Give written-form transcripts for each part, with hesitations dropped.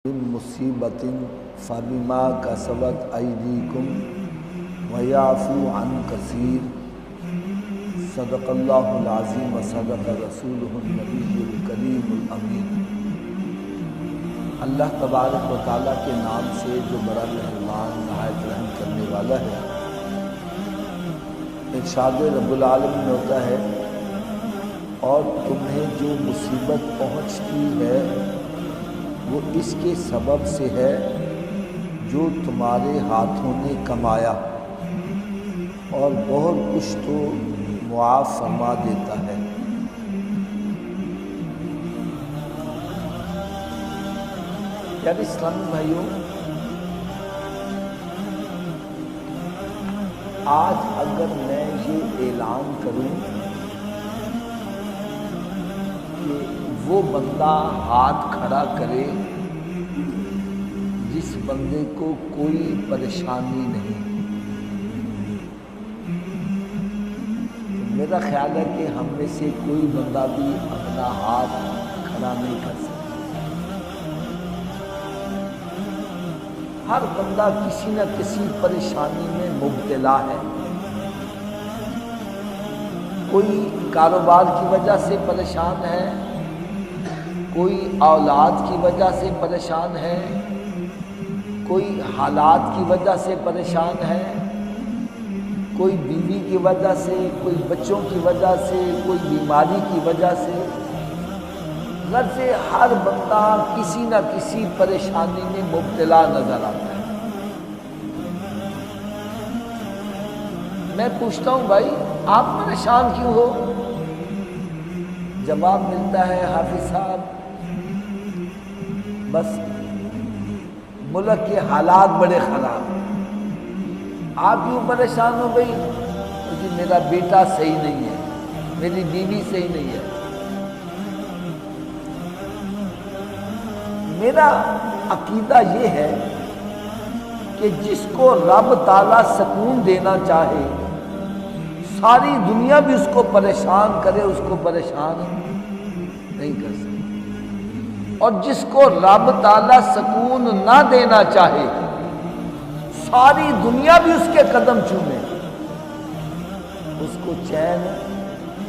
من مصیبت فبما کسبت ایدیکم ویعفو عن کثیر صدق اللہ العظیم وصدق رسولہ النبی الکریم الامین۔ اللہ تبارک و تعالیٰ کے نام سے جو بڑا مہربان نہایت رحم کرنے والا ہے، ارشاد رب العالمین ہوتا ہے اور تمہیں جو مصیبت پہنچتی ہے وہ اس کے سبب سے ہے جو تمہارے ہاتھوں نے کمایا، اور بہت کچھ تو معاف فرما دیتا ہے۔ یعنی اسلامی بھائیوں، آج اگر میں یہ اعلان کروں کہ وہ بندہ ہاتھ کھڑا کرے جس بندے کو کوئی پریشانی نہیں، تو میرا خیال ہے کہ ہم میں سے کوئی بندہ بھی اپنا ہاتھ کھڑا نہیں کر سکتا۔ ہر بندہ کسی نہ کسی پریشانی میں مبتلا ہے۔ کوئی کاروبار کی وجہ سے پریشان ہے، کوئی اولاد کی وجہ سے پریشان ہے، کوئی حالات کی وجہ سے پریشان ہے، کوئی بیوی کی وجہ سے، کوئی بچوں کی وجہ سے، کوئی بیماری کی وجہ سے۔ غرض سے ہر بندہ کسی نہ کسی پریشانی میں مبتلا نظر آتا ہے۔ میں پوچھتا ہوں بھائی، آپ پریشان کیوں ہو؟ جواب ملتا ہے حافظ صاحب، بس ملک کے حالات بڑے خراب ہیں۔ آپ کیوں پریشان ہو بھائی؟ کیونکہ میرا بیٹا صحیح نہیں ہے، میری بیوی صحیح نہیں ہے۔ میرا عقیدہ یہ ہے کہ جس کو رب تعالیٰ سکون دینا چاہے، ساری دنیا بھی اس کو پریشان کرے، اس کو پریشان نہیں کر سکتی۔ اور جس کو رب تعالیٰ سکون نہ دینا چاہے، ساری دنیا بھی اس کے قدم چومے، اس کو چین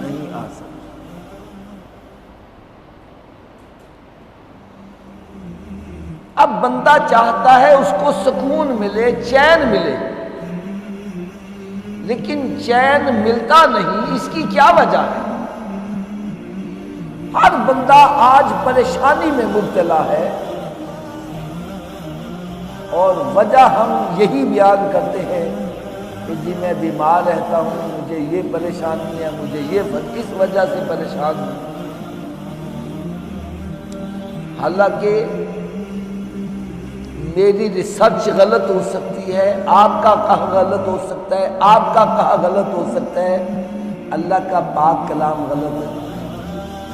نہیں آ سکتا۔ اب بندہ چاہتا ہے اس کو سکون ملے، چین ملے، لیکن چین ملتا نہیں۔ اس کی کیا وجہ ہے؟ ہر بندہ آج پریشانی میں مبتلا ہے، اور وجہ ہم یہی بیان کرتے ہیں کہ جی میں بیمار رہتا ہوں، مجھے یہ پریشانی ہے، مجھے یہ اس وجہ سے پریشان ہوں۔ حالانکہ میری ریسرچ غلط ہو سکتی ہے، آپ کا کہا غلط ہو سکتا ہے، آپ کا کہا غلط ہو سکتا ہے، اللہ کا پاک کلام غلط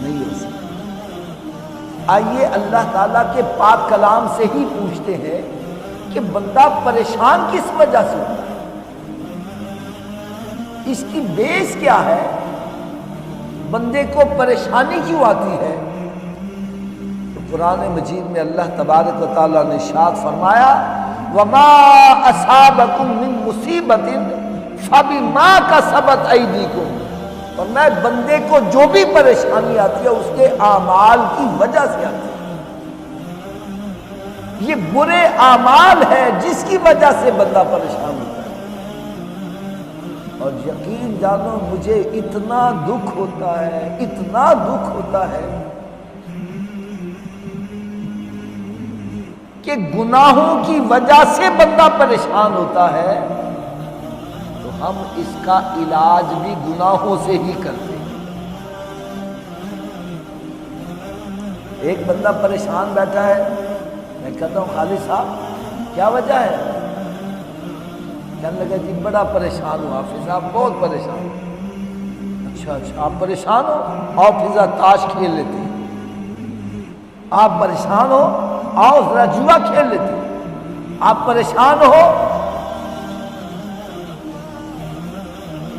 نہیں ہو سکتا۔ آئیے اللہ تعالیٰ کے پاک کلام سے ہی پوچھتے ہیں کہ بندہ پریشان کس وجہ سے ہوتا ہے، اس کی بیس کیا ہے، بندے کو پریشانی کیوں آتی ہے؟ قرآن مجید میں اللہ تبارک و تعالیٰ نے ارشاد فرمایا، وَمَا أَصَابَكُم مِّن مُّصِيبَةٍ فَبِمَا كَسَبَتْ أَيْدِيكُمْ۔ اور میں بندے کو جو بھی پریشانی آتی ہے اس کے اعمال کی وجہ سے آتی ہے۔ یہ برے اعمال ہے جس کی وجہ سے بندہ پریشان ہوتا ہے۔ اور یقین جانو، مجھے اتنا دکھ ہوتا ہے، اتنا دکھ ہوتا ہے کہ گناہوں کی وجہ سے بندہ پریشان ہوتا ہے، تو ہم اس کا علاج بھی گناہوں سے ہی کرتے ہیں۔ ایک بندہ پریشان بیٹھا ہے، میں کہتا ہوں خالد صاحب کیا وجہ ہے؟ کہنے لگا جی بڑا پریشان ہوں حافظ صاحب، بہت پریشان ہوں۔ اچھا آپ پریشان ہو؟ آؤ فضا تاش کھیل لیتے ہیں۔ آپ پریشان ہو؟ آؤ ذرا جوا کھیل لیتے ہیں۔ آپ پریشان ہو؟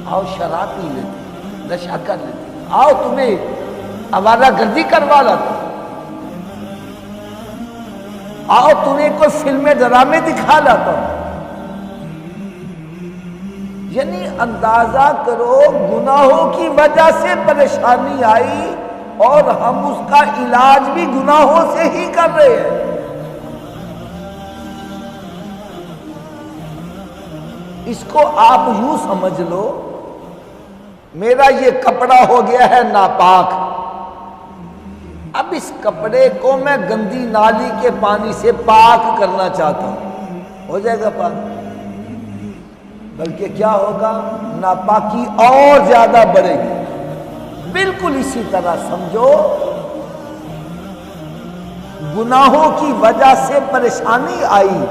آؤ شراب پی لیتے ہیں، نشہ کر لیتے ہیں۔ آؤ تمہیں آوارہ گردی کروا لاتا ہوں۔ آؤ تمہیں کوئی فلمیں ڈرامے دکھا لاتا ہوں. یعنی اندازہ کرو گناہوں کی وجہ سے پریشانی آئی اور ہم اس کا علاج بھی گناہوں سے ہی کر رہے ہیں. اس کو آپ یوں سمجھ لو میرا یہ کپڑا ہو گیا ہے ناپاک، اب اس کپڑے کو میں گندی نالی کے پانی سے پاک کرنا چاہتا ہوں، ہو جائے گا پاک؟ بلکہ کیا ہوگا، ناپاکی اور زیادہ بڑھے گی. بالکل اسی طرح سمجھو گناہوں کی وجہ سے پریشانی آئی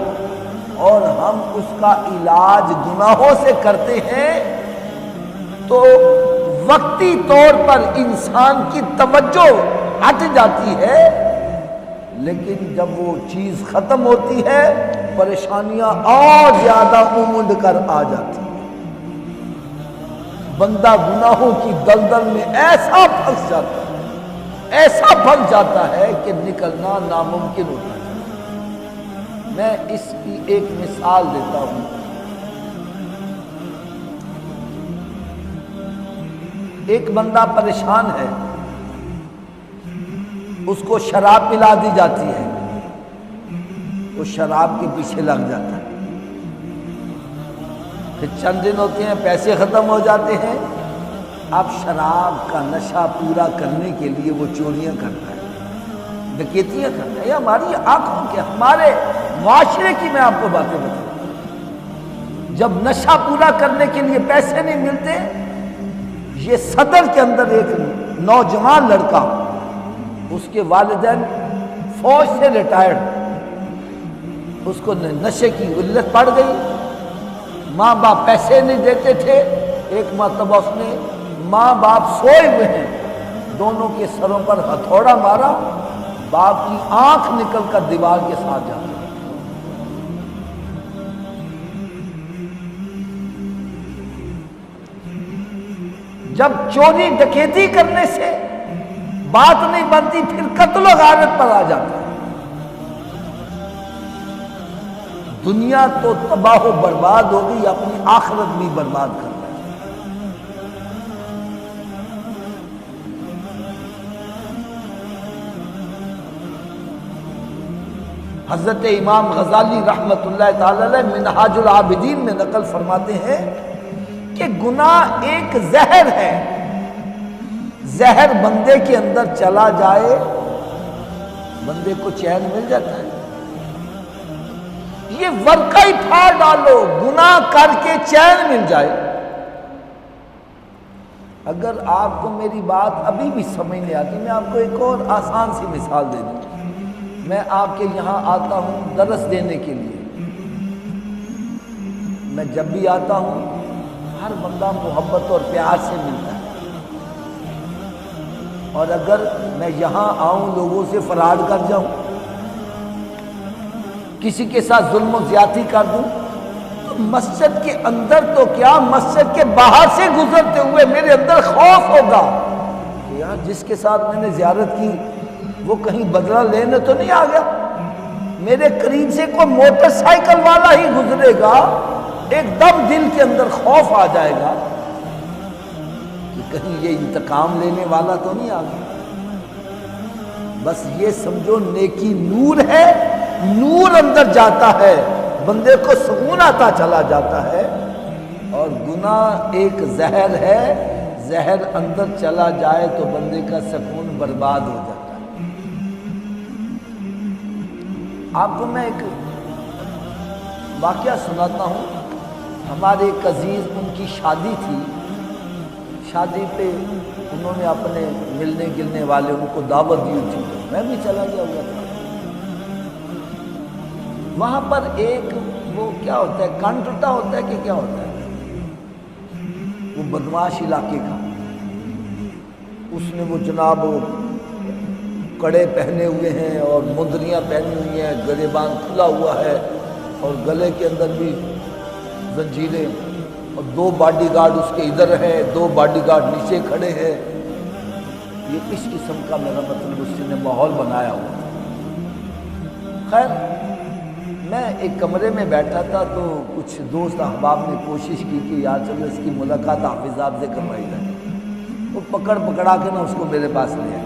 اور ہم اس کا علاج گناہوں سے کرتے ہیں تو وقتی طور پر انسان کی توجہ ہٹ جاتی ہے، لیکن جب وہ چیز ختم ہوتی ہے پریشانیاں اور زیادہ امنڈ کر آ جاتی ہیں. بندہ گناہوں کی دلدل میں ایسا پھنس جاتا ہے، ایسا پھنس جاتا ہے کہ نکلنا ناممکن ہوتا ہے. میں اس کی ایک مثال دیتا ہوں. ایک بندہ پریشان ہے، اس کو شراب پلا دی جاتی ہے، وہ شراب کے پیچھے لگ جاتا ہے. پھر چند دن ہوتے ہیں، پیسے ختم ہو جاتے ہیں، اب شراب کا نشہ پورا کرنے کے لیے وہ چوریاں کرتا ہے، ڈکیتیاں کرتا ہے. یہ ہماری آنکھوں کے، ہمارے معاشرے کی میں آپ کو باتیں بتاؤں. جب نشہ پورا کرنے کے لیے پیسے نہیں ملتے، یہ صدر کے اندر ایک نوجوان لڑکا، اس کے والدین فوج سے ریٹائرڈ، اس کو نشے کی علت پڑ گئی، ماں باپ پیسے نہیں دیتے تھے. ایک مرتبہ اس نے ماں باپ سوئے ہوئے ہیں، دونوں کے سروں پر ہتھوڑا مارا، باپ کی آنکھ نکل کر دیوار کے ساتھ جا. جب چوری ڈکیتی کرنے سے بات نہیں بنتی پھر قتل و غارت پر آ جاتا ہے. دنیا تو تباہ و برباد ہو گئی، اپنی آخرت بھی برباد کر رہا ہے. حضرت امام غزالی رحمت اللہ تعالی علیہ منہاج العابدین میں نقل فرماتے ہیں کہ گناہ ایک زہر ہے، زہر بندے کے اندر چلا جائے بندے کو چین مل جاتا ہے. یہ ورقہ ہی پھاڑ ڈالو، گناہ کر کے چین مل جائے. اگر آپ کو میری بات ابھی بھی سمجھ نہیں آتی، میں آپ کو ایک اور آسان سی مثال دے دوں. میں آپ کے یہاں آتا ہوں درس دینے کے لیے، میں جب بھی آتا ہوں ہر بندہ محبت اور پیار سے ملتا ہے، اور اگر میں یہاں آؤں لوگوں سے فراڈ کر جاؤں، کسی کے ساتھ ظلم و زیادتی کر دوں، تو مسجد کے اندر تو کیا مسجد کے باہر سے گزرتے ہوئے میرے اندر خوف ہوگا کہ یار جس کے ساتھ میں نے زیارت کی وہ کہیں بدلہ لینے تو نہیں آ گیا. میرے قریب سے کوئی موٹر سائیکل والا ہی گزرے گا، ایک دم دل کے اندر خوف آ جائے گا کہ کہیں یہ انتقام لینے والا تو نہیں آ گیا. بس یہ سمجھو نیکی نور ہے، نور اندر جاتا ہے بندے کو سکون آتا چلا جاتا ہے، اور گناہ ایک زہر ہے، زہر اندر چلا جائے تو بندے کا سکون برباد ہو جاتا ہے. آپ کو میں ایک واقعہ سناتا ہوں. ہمارے ایک عزیز، ان کی شادی تھی، شادی پہ انہوں نے اپنے ملنے گلنے والے ان کو دعوت دی تھی، میں بھی چلا گیا ہوا تھا. وہاں پر ایک وہ کیا ہوتا ہے، کانٹوٹا ہوتا ہے کہ کیا ہوتا ہے، وہ بدماش علاقے کا، اس نے وہ جناب کڑے پہنے ہوئے ہیں اور مندریاں پہنی ہوئی ہیں، گریبان کھلا ہوا ہے اور گلے کے اندر بھی زنجیریں، اور 2 باڈی گارڈ اس کے ادھر ہیں، 2 باڈی گارڈ نیچے کھڑے ہیں. یہ اس قسم کا میرا مطلب اس نے ماحول بنایا ہوا. خیر میں ایک کمرے میں بیٹھا تھا تو کچھ دوست احباب نے کوشش کی کہ یار چلو اس کی ملاقات حافظ صاحب سے کروائی جائے، وہ پکڑا کے نا اس کو میرے پاس لے آئے۔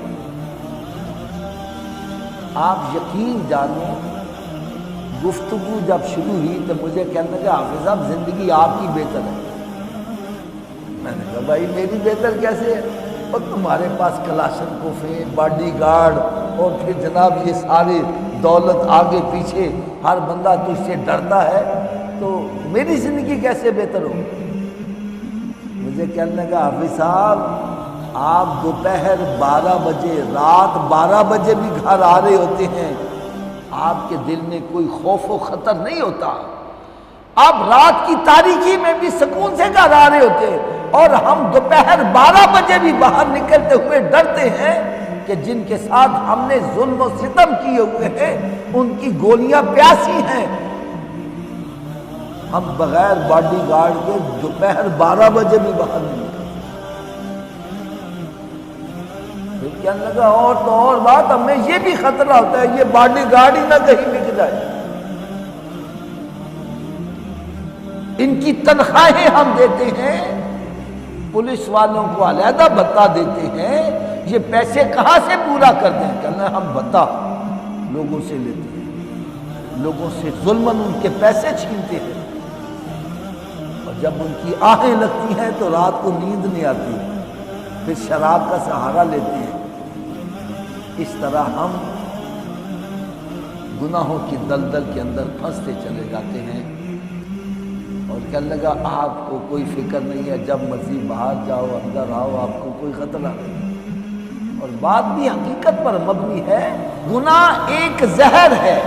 آپ یقین جانو گفتگو جب شروع ہوئی تو مجھے کہنے لگا حافظ صاحب زندگی آپ کی بہتر ہے۔ میں نے کہا بھائی میری بہتر کیسے ہے؟ اور تمہارے پاس کلاشن کوفیں، باڈی گارڈ، اور پھر جناب یہ سارے دولت آگے پیچھے، ہر بندہ تجھ سے ڈرتا ہے، تو میری زندگی کیسے بہتر ہو؟ مجھے کہنے لگا حافظ صاحب آپ دوپہر 12 بجے، رات 12 بجے بھی گھر آ رہے ہوتے ہیں، آپ کے دل میں کوئی خوف و خطر نہیں ہوتا، آپ رات کی تاریکی میں بھی سکون سے گھر آ رہے ہوتے ہیں، اور ہم دوپہر 12 بجے بھی باہر نکلتے ہوئے ڈرتے ہیں کہ جن کے ساتھ ہم نے ظلم و ستم کیے ہوئے ہیں ان کی گولیاں پیاسی ہیں۔ ہم بغیر باڈی گارڈ کے دوپہر 12 بجے بھی باہر نہیں نکلتے۔ پھر کہنے لگا اور تو اور بات، ہمیں یہ بھی خطرہ ہوتا ہے یہ باڈی گارڈ ہی نہ کہیں بک جائے، ان کی تنخواہیں ہم دیتے ہیں، پولیس والوں کو علیحدہ بھتہ دیتے ہیں، یہ پیسے کہاں سے پورا کر دیں؟ کہنا ہم بھتہ لوگوں سے لیتے ہیں، لوگوں سے ظلماً ان کے پیسے چھینتے ہیں، اور جب ان کی آہیں لگتی ہیں تو رات کو نیند نہیں آتی، پھر شراب کا سہارا لیتے ہیں۔ اس طرح ہم گناہوں کی دلدل کے اندر پھنستے چلے جاتے ہیں، اور کہنے لگا آپ کو کوئی فکر نہیں ہے، جب مرضی باہر جاؤ اندر آؤ، آپ کو کوئی خطرہ نہیں۔ اور بات بھی حقیقت پر مبنی ہے، گناہ ایک زہر ہے،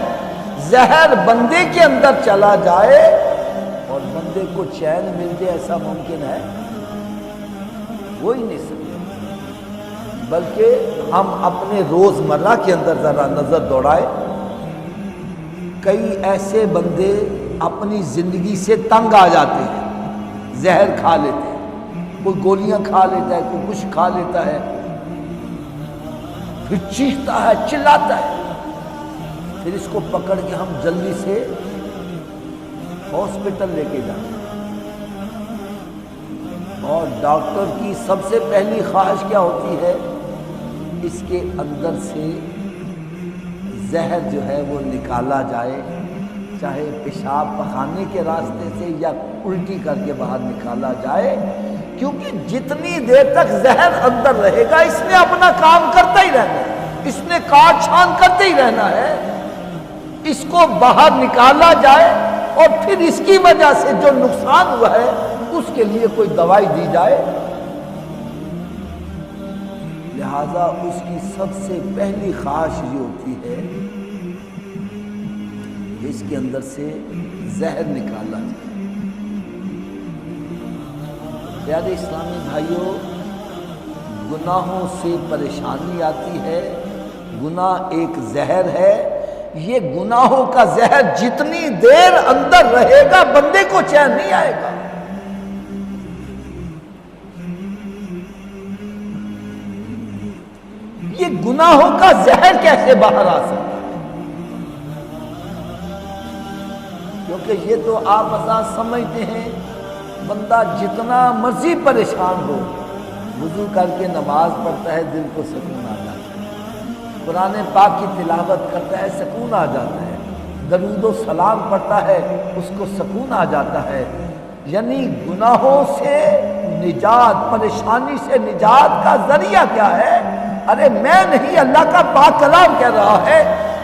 زہر بندے کے اندر چلا جائے اور بندے کو چین مل جائے، ایسا ممکن ہے؟ ہو ہی نہیں سکتا۔ بلکہ ہم اپنے روزمرہ کے اندر ذرا نظر دوڑائے، کئی ایسے بندے اپنی زندگی سے تنگ آ جاتے ہیں، زہر کھا لیتے ہیں، کوئی گولیاں کھا لیتا ہے، کوئی کچھ کھا لیتا ہے، پھر چیختا ہے، چلاتا ہے، پھر اس کو پکڑ کے ہم جلدی سے ہاسپٹل لے کے جاتے ہیں، اور ڈاکٹر کی سب سے پہلی خواہش کیا ہوتی ہے؟ اس کے اندر سے زہر جو ہے وہ نکالا جائے، چاہے پیشاب پخانے کے راستے سے یا الٹی کر کے باہر نکالا جائے، کیونکہ جتنی دیر تک زہر اندر رہے گا اس نے اپنا کام کرتا ہی رہنا ہے، اس نے کاٹ چھان کرتے ہی رہنا ہے، اس کو باہر نکالا جائے اور پھر اس کی وجہ سے جو نقصان ہوا ہے اس کے لیے کوئی دوائی دی جائے۔ لہذا اس کی سب سے پہلی خواہش یہ ہوتی ہے کہ اس کے اندر سے زہر نکالا جائے۔ پیارے اسلامی بھائیوں، گناہوں سے پریشانی آتی ہے، گناہ ایک زہر ہے، یہ گناہوں کا زہر جتنی دیر اندر رہے گا بندے کو چین نہیں آئے گا۔ یہ گناہوں کا زہر کیسے باہر آ سکتا ہے؟ کیونکہ یہ تو آپ آسان سمجھتے ہیں، بندہ جتنا مرضی پریشان ہو، وضو کر کے نماز پڑھتا ہے دل کو سکون آ جاتا ہے، قرآن پاک کی تلاوت کرتا ہے سکون آ جاتا ہے، درود و سلام پڑھتا ہے اس کو سکون آ جاتا ہے۔ یعنی گناہوں سے نجات، پریشانی سے نجات کا ذریعہ کیا ہے؟ ارے میں نہیں، اللہ کا پاک کلام کہہ رہا ہے،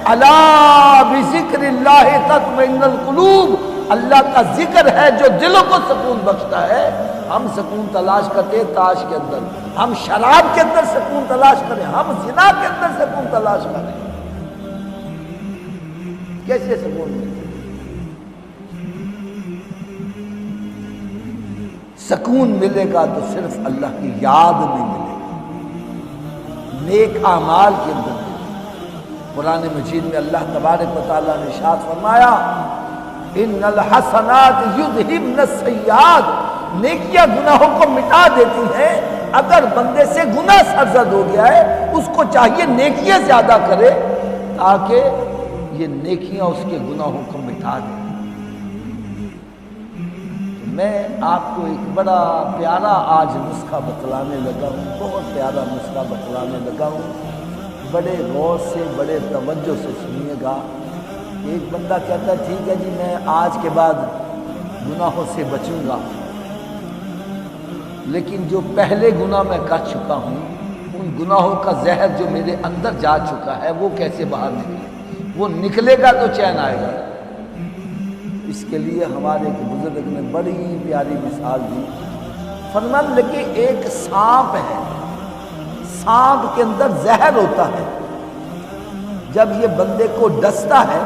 الا بذکر اللہ تطمئن القلوب، اللہ کا ذکر ہے جو دلوں کو سکون بخشتا ہے۔ ہم سکون تلاش کرتے ہیں تاش کے اندر، ہم شراب کے اندر سکون تلاش کریں، ہم زنا کے اندر سکون تلاش کریں، کیسے سکون ملے؟ سکون ملے گا تو صرف اللہ کی یاد میں ملے گا، نیک اعمال کے اندر ملے گا۔ قرآن مجید میں اللہ تبارک و تعالیٰ نے ارشاد فرمایا، ان الحسنات یذہبن السیئات، نیکیاں گناہوں کو مٹا دیتی ہیں۔ اگر بندے سے گناہ سرزد ہو گیا ہے اس کو چاہیے نیکیاں زیادہ کرے تاکہ یہ نیکیاں اس کے گناہوں کو مٹا دیں۔ میں آپ کو ایک بڑا پیارا آج نسخہ بتلانے لگا ہوں، بہت پیارا نسخہ بتلانے لگا ہوں، بڑے غور سے بڑے توجہ سے سنیے گا۔ ایک بندہ کہتا ہے ٹھیک ہے جی میں آج کے بعد گناہوں سے بچوں گا، لیکن جو پہلے گناہ میں کر چکا ہوں ان گناہوں کا زہر جو میرے اندر جا چکا ہے وہ کیسے باہر نکلے؟ وہ نکلے گا تو چین آئے گا۔ اس کے لیے ہمارے ایک بزرگ نے بڑی پیاری مثال دی، فرمان لگے ایک سانپ ہے، سانپ کے اندر زہر ہوتا ہے، جب یہ بندے کو ڈستا ہے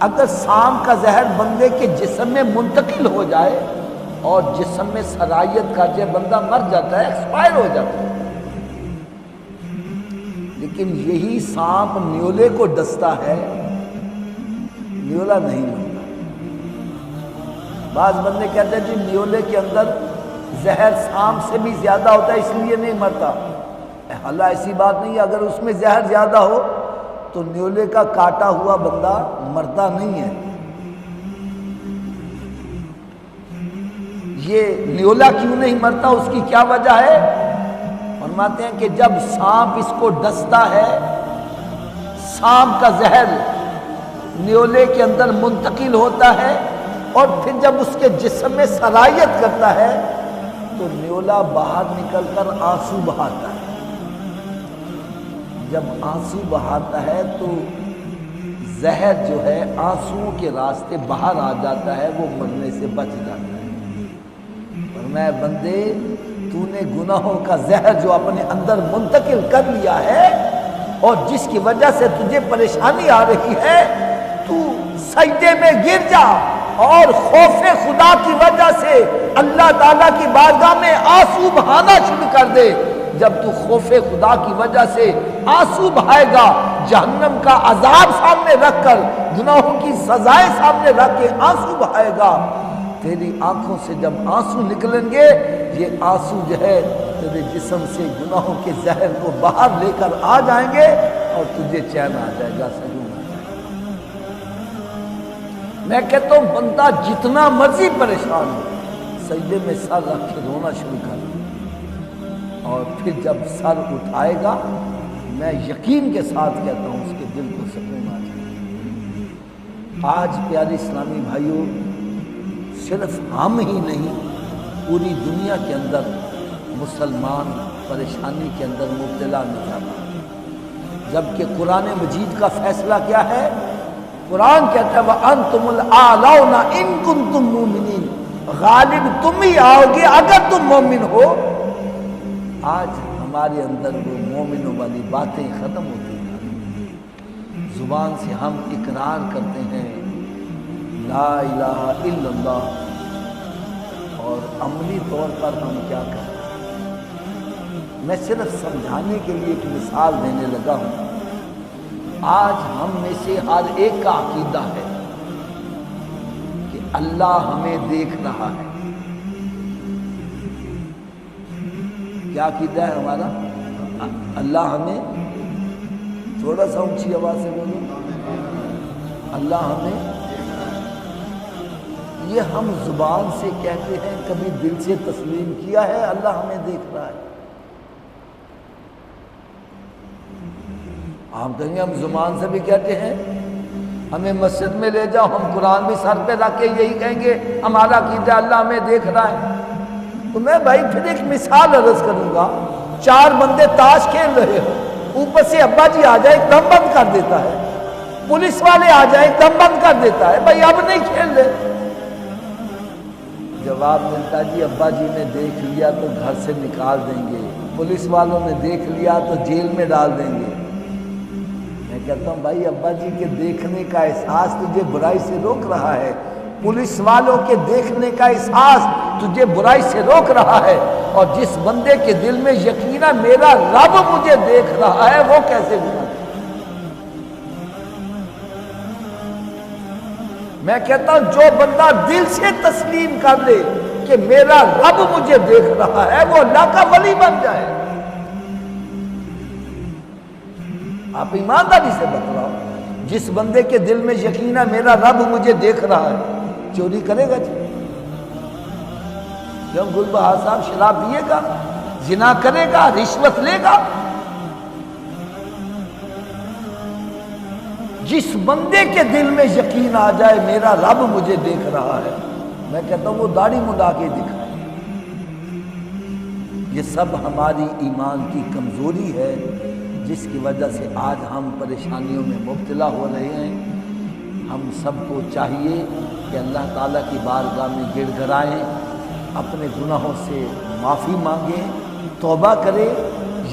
اگر سانپ کا زہر بندے کے جسم میں منتقل ہو جائے اور جسم میں سرایت کر جائے بندہ مر جاتا ہے، ایکسپائر ہو جاتا ہے۔ لیکن یہی سانپ نیولے کو ڈستا ہے، نیولا نہیں مرتا۔ بعض بندے کہتے ہیں جی نیولے کے اندر زہر سانپ سے بھی زیادہ ہوتا ہے اس لیے نہیں مرتا۔ حالانکہ ایسی بات نہیں ہے، اگر اس میں زہر زیادہ ہو تو نیولے کا کاٹا ہوا بندہ مرتا نہیں ہے۔ یہ نیولا کیوں نہیں مرتا، اس کی کیا وجہ ہے؟ فرماتے ہیں کہ جب سانپ اس کو ڈستا ہے، سانپ کا زہر نیولے کے اندر منتقل ہوتا ہے اور پھر جب اس کے جسم میں سرایت کرتا ہے تو نیولا باہر نکل کر آنسو بہاتا ہے۔ جب آنسو بہاتا ہے تو زہر جو ہے آنسوؤں کے راستے باہر آ جاتا ہے، وہ مرنے سے بچ جاتا ہے۔ فرمایا بندے تو نے گناہوں کا زہر جو اپنے اندر منتقل کر لیا ہے اور جس کی وجہ سے تجھے پریشانی آ رہی ہے، تو سجدے میں گر جا اور خوف خدا کی وجہ سے اللہ تعالیٰ کی بارگاہ میں آنسو بہانا شروع کر دے۔ جب تو خوف خدا کی وجہ سے آنسو بہائے گا، جہنم کا عذاب سامنے رکھ کر، گناہوں کی سزائیں سامنے رکھ کے آنسو بہائے گا، تیری آنکھوں سے جب آنسو نکلیں گے یہ آنسو جو ہے تیرے جسم سے گناہوں کے زہر کو باہر لے کر آ جائیں گے اور تجھے چین آ جائے گا، سکون آ جائے گا۔ میں کہتا ہوں بندہ جتنا مرضی پریشان ہو، سجدے میں سر رکھ کے رونا شروع کر دے، اور پھر جب سر اٹھائے گا میں یقین کے ساتھ کہتا ہوں اس کے دل کو سکون آ جائے گا۔ آج پیارے اسلامی بھائیوں، صرف ہم ہی نہیں پوری دنیا کے اندر مسلمان پریشانی کے اندر مبتلا نظر آ رہا ہے، جبکہ قرآن مجید کا فیصلہ کیا ہے؟ قرآن کہتا ہے وَأَنْتُمُ الْأَعْلَوْنَ إِن كُنتُم مُؤْمِنِينَ، غالب تم ہی آؤ گے اگر تم مومن ہو۔ آج ہمارے اندر وہ مومنوں والی باتیں ختم ہوتی ہیں، زبان سے ہم اقرار کرتے ہیں لا الہ الا اللہ، اور عملی طور پر ہم کیا کریں؟ میں صرف سمجھانے کے لیے ایک مثال دینے لگا ہوں۔ آج ہم میں سے ہر ایک کا عقیدہ ہے کہ اللہ ہمیں دیکھ رہا ہے۔ کیا عقیدہ ہے ہمارا؟ اللہ ہمیں، تھوڑا سا اونچی آواز سے بولو، اللہ ہمیں، یہ ہم زبان سے کہتے ہیں، کبھی دل سے تسلیم کیا ہے اللہ ہمیں دیکھ رہا ہے؟ ہم کہیں گے، ہم زبان سے بھی کہتے ہیں، ہمیں مسجد میں لے جاؤ ہم قرآن بھی سر پہ رکھ کے یہی کہیں گے ہمارا عقیدہ اللہ ہمیں دیکھ رہا ہے۔ تو میں بھائی پھر ایک مثال عرض کروں گا، چار بندے تاش کھیل رہے ہو، اوپر سے ابا جی آ جائے ایک دم بند کر دیتا ہے، پولیس والے آ جائے ایک دم بند کر دیتا ہے، بھائی اب نہیں کھیل رہے۔ جواب ملتا جی ابا جی نے دیکھ لیا تو گھر سے نکال دیں گے، پولیس والوں نے دیکھ لیا تو جیل میں ڈال دیں گے۔ میں کہتا ہوں بھائی ابا جی کے دیکھنے کا احساس تجھے برائی سے روک رہا ہے، پولیس والوں کے دیکھنے کا احساس تجھے برائی سے روک رہا ہے، اور جس بندے کے دل میں یقینا میرا رب مجھے دیکھ رہا ہے وہ کیسے گناہ کرے؟ میں کہتا ہوں جو بندہ دل سے تسلیم کر لے کہ میرا رب مجھے دیکھ رہا ہے وہ اللہ کا ولی بن جائے۔ آپ ایمانداری سے بتلاؤ، جس بندے کے دل میں یقین ہے میرا رب مجھے دیکھ رہا ہے، چوری کرے گا جی؟ کیوں گل بہار صاحب شراب پیے گا، زنا کرے گا، رشوت لے گا؟ جس بندے کے دل میں یقین آ جائے میرا رب مجھے دیکھ رہا ہے، میں کہتا ہوں وہ داڑھی منڈا کے دکھائے۔ یہ سب ہماری ایمان کی کمزوری ہے جس کی وجہ سے آج ہم پریشانیوں میں مبتلا ہو رہے ہیں۔ ہم سب کو چاہیے کہ اللہ تعالیٰ کی بارگاہ میں گڑ گڑائیں، اپنے گناہوں سے معافی مانگیں، توبہ کریں۔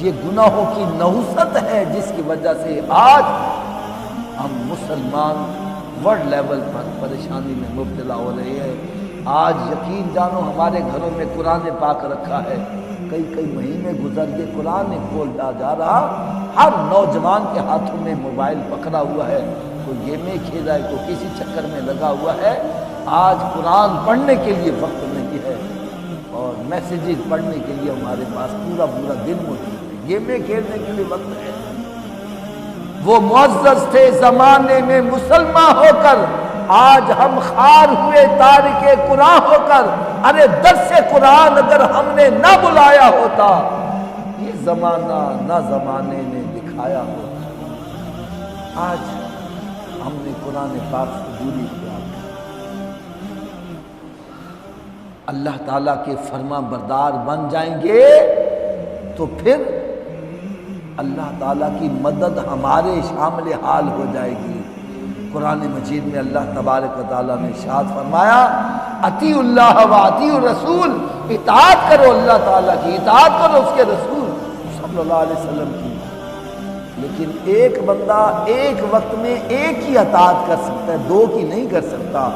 یہ گناہوں کی نحوست ہے جس کی وجہ سے آج ہم مسلمان ورلڈ لیول پر پریشانی میں مبتلا ہو رہے ہیں۔ آج یقین جانو ہمارے گھروں میں قرآن پاک رکھا ہے، کئی مہینے گزر گئے قرآن کھولتا جا رہا، ہر نوجوان کے ہاتھوں میں موبائل پکڑا ہوا ہے، کوئی گیمیں کھیل رہا ہے، کوئی کسی چکر میں لگا ہوا ہے۔ آج قرآن پڑھنے کے لیے وقت نہیں ہے اور میسیجز پڑھنے کے لیے ہمارے پاس پورا دن موجود ہے، گیمیں کھیلنے کے لیے وقت ہے۔ وہ معزز تھے زمانے میں مسلمان ہو کر، آج ہم خار ہوئے تارک قرآن ہو کر۔ ارے درس قرآن اگر ہم نے نہ بلایا ہوتا، یہ زمانہ نہ زمانے نے دکھایا ہوتا۔ آج ہم نے قرآن پاک سے دوری کیا۔ اللہ تعالیٰ کے فرما بردار بن جائیں گے تو پھر اللہ تعالیٰ کی مدد ہمارے شامل حال ہو جائے گی۔ قرآن مجید میں اللہ تبارک و تعالیٰ نے ارشاد فرمایا اطیعوا اللہ و اطیعوا الرسول، اطاعت کرو اللہ تعالیٰ کی، اطاعت کرو اس کے رسول صلی اللہ علیہ وسلم کی۔ لیکن ایک بندہ ایک وقت میں ایک ہی اطاعت کر سکتا ہے، دو کی نہیں کر سکتا۔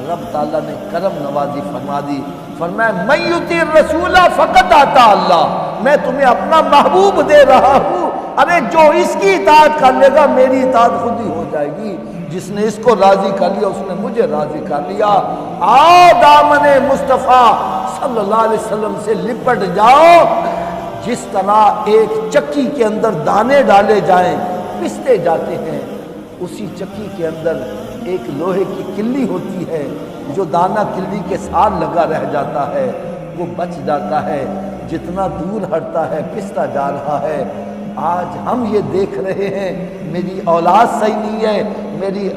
رب تعالیٰ نے کرم نوازی فرما دی، فرمایا من یطیع الرسول فقد اطاع اللہ، میں تمہیں اپنا محبوب دے رہا ہوں، ارے جو اس کی اطاعت کر لے گا میری اطاعت خود ہی ہو جائے گی۔ جس نے اس کو راضی کر لیا اس نے مجھے راضی کر لیا۔ آؤ دامن مصطفیٰ صلی اللہ علیہ وسلم سے لپٹ جاؤ۔ جس طرح ایک چکی کے اندر دانے ڈالے جائیں پستے جاتے ہیں، اسی چکی کے اندر ایک لوہے کی کلی ہوتی ہے، جو دانہ کلی کے ساتھ لگا رہ جاتا ہے وہ بچ جاتا ہے، جتنا دور ہٹتا ہے پستا جا رہا ہے۔ آج ہم یہ دیکھ رہے ہیں میری اولاد صحیح نہیں ہے، میری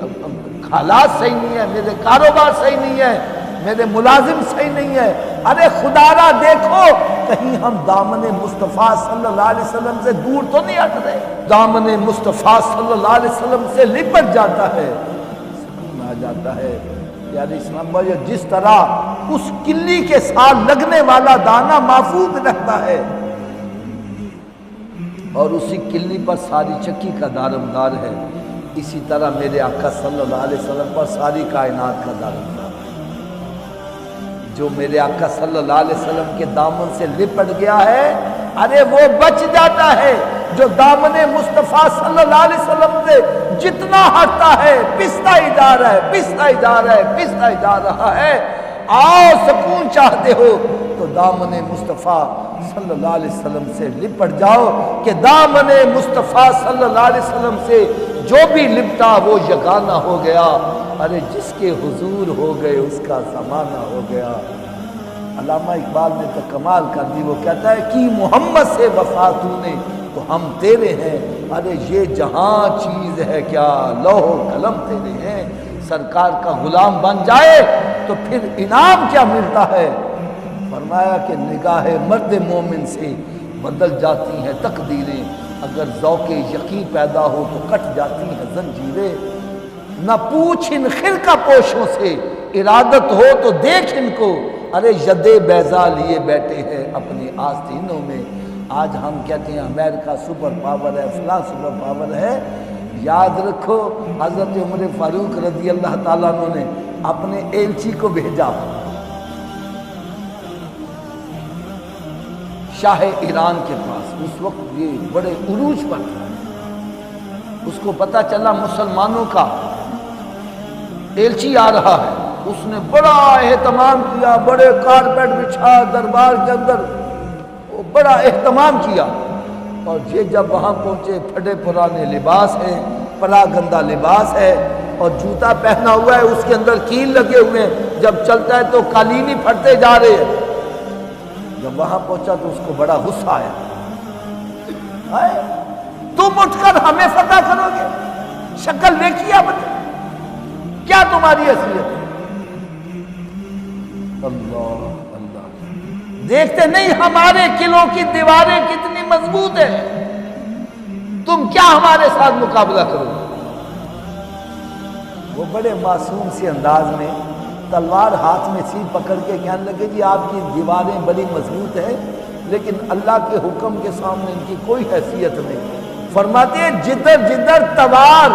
حالات صحیح نہیں ہے، میرے کاروبار صحیح نہیں ہے، میرے ملازم صحیح نہیں ہے، ارے خدا را دیکھو کہیں ہم دامن مصطفیٰ صلی اللہ علیہ وسلم سے دور تو نہیں ہٹ رہے۔ دامن مصطفیٰ صلی اللہ علیہ وسلم سے لپٹ جاتا ہے، سمجھ آ جاتا ہے یار اسلام بھائی، جس طرح اس کلی کے ساتھ لگنے والا دانہ محفوظ رہتا ہے اور اسی کلی پر ساری چکی کا دارمدار ہے، اسی طرح میرے آقا صلی اللہ علیہ وسلم پر ساری کائنات کا دارمدار ہے۔ جو میرے آقا صلی اللہ علیہ وسلم کے دامن سے لپٹ گیا ہے ارے وہ بچ جاتا ہے، جو دامن مصطفیٰ صلی اللہ علیہ وسلم سے جتنا ہٹتا ہے پستا ہی جا رہا ہے، پستا ہی جا رہا ہے، پستا ہی جا رہا ہے۔ آؤ سکون چاہتے ہو تو دامن مصطفیٰ صلی اللہ علیہ وسلم سے لپٹ جاؤ، کہ دامن مصطفیٰ صلی اللہ علیہ وسلم سے جو بھی لپٹا وہ یگانہ ہو گیا، ارے جس کے حضور ہو گئے اس کا زمانہ ہو گیا۔ علامہ اقبال نے تو کمال کر دی، وہ کہتا ہے کہ محمد سے وفا تو نے تو ہم تیرے ہیں، ارے یہ جہاں چیز ہے کیا لوح و قلم تیرے ہیں۔ سرکار کا غلام بن جائے تو پھر انعام کیا ملتا ہے؟ فرمایا کہ نگاہ مرد مومن سے بدل جاتی ہیں تقدیریں، اگر ذوق یقین پیدا ہو تو کٹ جاتی ہیں زنجیریں۔ نہ پوچھ ان خرقہ پوشوں سے، ارادت ہو تو دیکھ ان کو، ارے ید بیضا لیے بیٹھے ہیں اپنی آستینوں میں۔ آج ہم کہتے ہیں امریکہ سپر پاور ہے، فلاں سپر پاور ہے۔ یاد رکھو حضرت عمر فاروق رضی اللہ تعالیٰ عنہ نے اپنے ایلچی کو بھیجا شاہ ایران کے پاس، اس وقت یہ بڑے عروج پر تھا۔ اس کو پتہ چلا مسلمانوں کا ایلچی آ رہا ہے، اس نے بڑا اہتمام کیا، بڑے کارپیٹ بچھا دربار کے اندر، وہ بڑا اہتمام کیا، اور یہ جب وہاں پہنچے پھٹے پرانے لباس ہیں، پرا گندا لباس ہے اور جوتا پہنا ہوا ہے، اس کے اندر کیل لگے ہوئے ہیں، جب چلتا ہے تو قالین ہی پھٹتے جا رہے ہیں۔ جب وہاں پہنچا تو اس کو بڑا غصہ آیا، تم اٹھ کر ہمیں فتح کرو گے؟ شکل دیکھیے اب کیا تمہاری حیثیت ہے؟ اللہ اللہ، دیکھتے نہیں ہمارے قلعوں کی دیواریں کتنی مضبوط ہیں، تم کیا ہمارے ساتھ مقابلہ کرو گے؟ وہ بڑے معصوم سے انداز میں تلوار ہاتھ میں سی پکڑ کے کہنے لگے جی آپ کی دیواریں بڑی مضبوط ہیں لیکن اللہ کے حکم کے سامنے ان کی کوئی حیثیت نہیں۔ فرماتے ہیں جدھر جدھر تلوار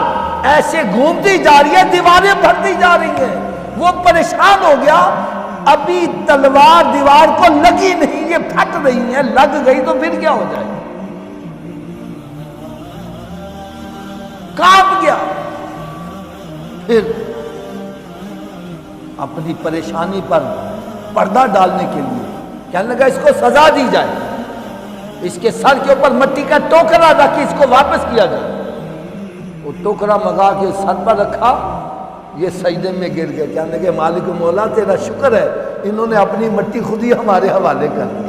ایسے گھومتی جا رہی ہے دیواریں بڑھتی جا رہی ہیں۔ وہ پریشان ہو گیا، ابھی تلوار دیوار کو لگی نہیں، یہ پھٹ رہی ہے، لگ گئی تو پھر کیا ہو جائے؟ کانپ گیا۔ پھر اپنی پریشانی پر پردہ ڈالنے کے لیے کہنے لگا اس کو سزا دی جائے، اس کے سر کے اوپر مٹی کا ٹوکرا رکھ کے اس کو واپس کیا جائے۔ وہ ٹوکرا منگا کے سر پر رکھا، یہ سجدے میں گر گئے، کہنے لگے مالک مولا تیرا شکر ہے انہوں نے اپنی مٹی خود ہی ہمارے حوالے کر دی۔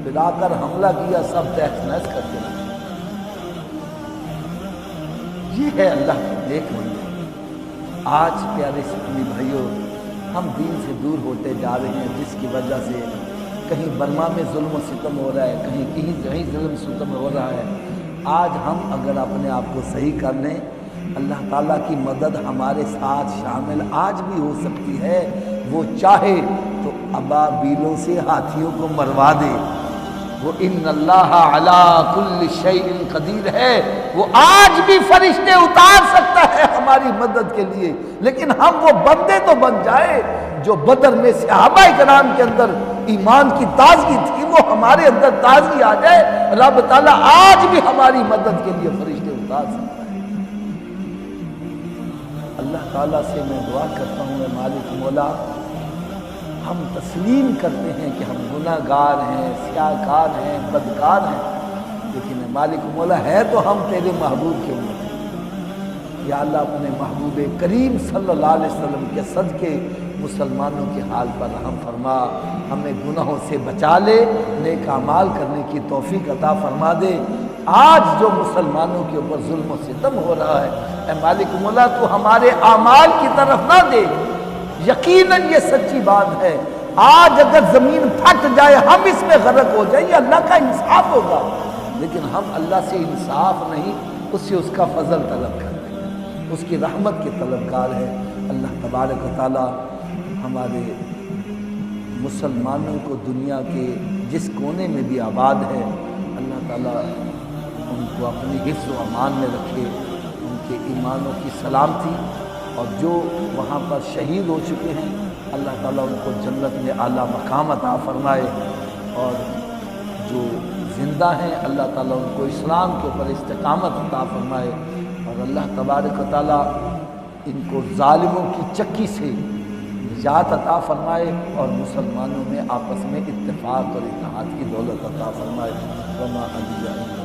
پھر آ کر حملہ کیا، سب تہس نہس کر کے رکھا۔ یہ ہے اللہ کی نیک بندے۔ آج پیارے اسلامی بھائیوں ہم دین سے دور ہوتے جا رہے ہیں، جس کی وجہ سے کہیں برما میں ظلم و ستم ہو رہا ہے، کہیں ظلم ستم ہو رہا ہے۔ آج ہم اگر اپنے آپ کو صحیح کر لیں، اللہ تعالیٰ کی مدد ہمارے ساتھ شامل آج بھی ہو سکتی ہے۔ وہ چاہے تو ابابیلوں سے ہاتھیوں کو مروا دے، وہ ان اللہ علی کل شیء قدیر ہے، وہ آج بھی فرشتے اتار سکتا ہے ہماری مدد کے لیے۔ لیکن ہم وہ بندے تو بن جائے جو بدر میں صحابہ کرام کے اندر ایمان کی تازگی تھی، وہ ہمارے اندر تازگی آ جائے، رب تعالیٰ آج بھی ہماری مدد کے لیے فرشتے اتار سکتا ہے۔ اللہ تعالیٰ سے میں دعا کرتا ہوں، اے مالک مولا ہم تسلیم کرتے ہیں کہ ہم گناہ گار ہیں، سیاہ کار ہیں، بدکار ہیں، لیکن مالک مولا ہے تو ہم تیرے محبوب کے امت ہیں۔ یا اللہ اپنے محبوب کریم صلی اللہ علیہ وسلم کے صدقے مسلمانوں کے حال پر رحم فرما، ہمیں گناہوں سے بچا لے، نیک اعمال کرنے کی توفیق عطا فرما دے۔ آج جو مسلمانوں کے اوپر ظلم و ستم ہو رہا ہے، اے مالک مولا تو ہمارے اعمال کی طرف نہ دے۔ یقیناً یہ سچی بات ہے، آج اگر زمین پھٹ جائے ہم اس میں غرق ہو جائیں، یہ اللہ کا انصاف ہوگا، لیکن ہم اللہ سے انصاف نہیں، اس سے اس کا فضل طلب کرتے ہیں، اس کی رحمت کے طلبگار ہیں۔ اللہ تبارک و تعالی ہمارے مسلمانوں کو دنیا کے جس کونے میں بھی آباد ہے، اللہ تعالیٰ ان کو اپنی حفظ و امان میں رکھے، ان کے ایمانوں کی سلامتی، اور جو وہاں پر شہید ہو چکے ہیں اللہ تعالیٰ ان کو جنت میں اعلیٰ مقام عطا فرمائے، اور جو زندہ ہیں اللہ تعالیٰ ان کو اسلام کے اوپر استقامت عطا فرمائے، اور اللہ تبارک و تعالیٰ ان کو ظالموں کی چکی سے نجات عطا فرمائے، اور مسلمانوں میں آپس میں اتفاق اور اتحاد کی دولت عطا فرمائے۔ وما علیہ